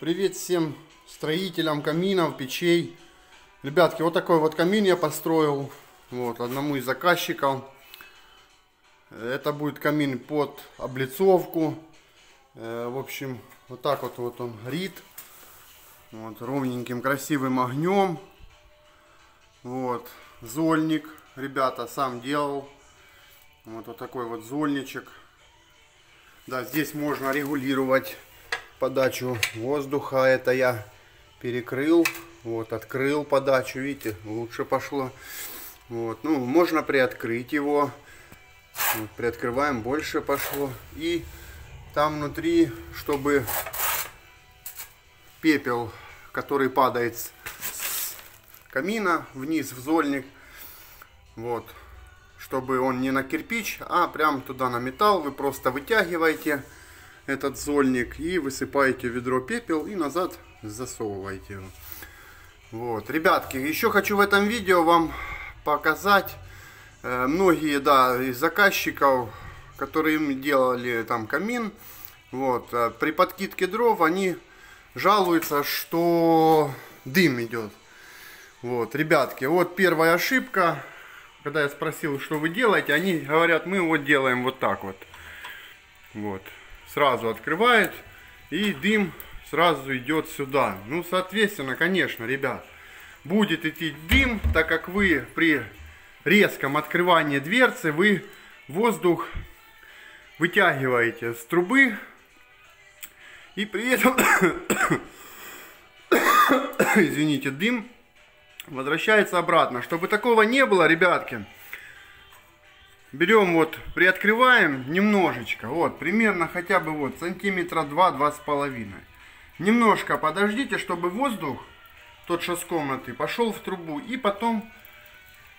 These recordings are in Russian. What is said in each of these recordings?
Привет всем строителям каминов, печей. Ребятки, вот такой вот камин я построил. Вот, одному из заказчиков. Это будет камин под облицовку. В общем, вот так вот он горит. Вот, ровненьким, красивым огнем. Вот, зольник. Ребята, сам делал. Вот такой вот зольничек. Да, здесь можно регулировать подачу воздуха. Это я перекрыл, вот, открыл подачу, видите, лучше пошло. Вот, ну, можно приоткрыть его. Вот, приоткрываем, больше пошло. И там внутри, чтобы пепел, который падает с камина вниз в зольник, вот, чтобы он не на кирпич, а прям туда на металл, вы просто вытягиваете этот зольник и высыпаете в ведро пепел и назад засовываете его. Вот, ребятки, еще хочу в этом видео вам показать многие, да, из заказчиков, которые им делали там камин, вот, при подкидке дров они жалуются, что дым идет. Вот, ребятки, вот первая ошибка. Когда я спросил, что вы делаете, они говорят, мы вот делаем вот так вот. Вот. Сразу открывает, и дым сразу идет сюда. Ну, соответственно, конечно, ребят, будет идти дым, так как вы при резком открывании дверцы, вы воздух вытягиваете с трубы, и при этом, извините, дым возвращается обратно. Чтобы такого не было, ребятки, берем вот, приоткрываем немножечко, вот, примерно хотя бы вот сантиметра 2-2,5. Немножко подождите, чтобы воздух, тот что с комнаты, пошел в трубу, и потом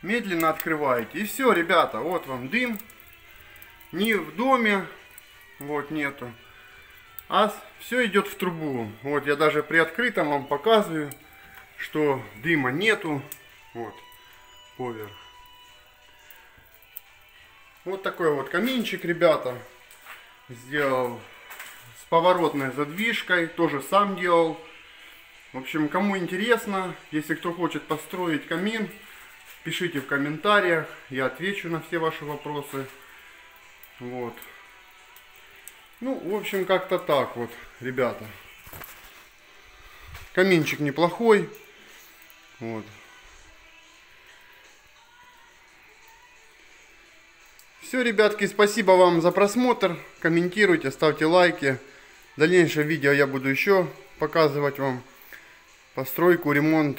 медленно открываете. И все, ребята, вот вам дым. Ни в доме, вот, нету, а все идет в трубу. Вот, я даже при открытом вам показываю, что дыма нету. Вот, поверх. Вот такой вот каминчик, ребята, сделал с поворотной задвижкой, тоже сам делал. В общем, кому интересно, если кто хочет построить камин, пишите в комментариях, я отвечу на все ваши вопросы. Вот. Ну, в общем, как-то так вот, ребята. Каминчик неплохой. Вот. Все, ребятки, спасибо вам за просмотр. Комментируйте, ставьте лайки. В дальнейшем видео я буду еще показывать вам постройку, ремонт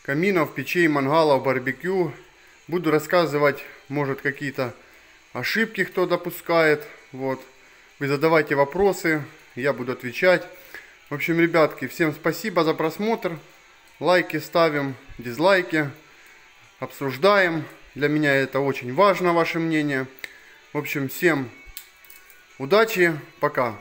каминов, печей, мангалов, барбекю. Буду рассказывать, может, какие-то ошибки кто допускает. Вот. Вы задавайте вопросы, я буду отвечать. В общем, ребятки, всем спасибо за просмотр. Лайки ставим, дизлайки, обсуждаем. Для меня это очень важно, ваше мнение. В общем, всем удачи, пока.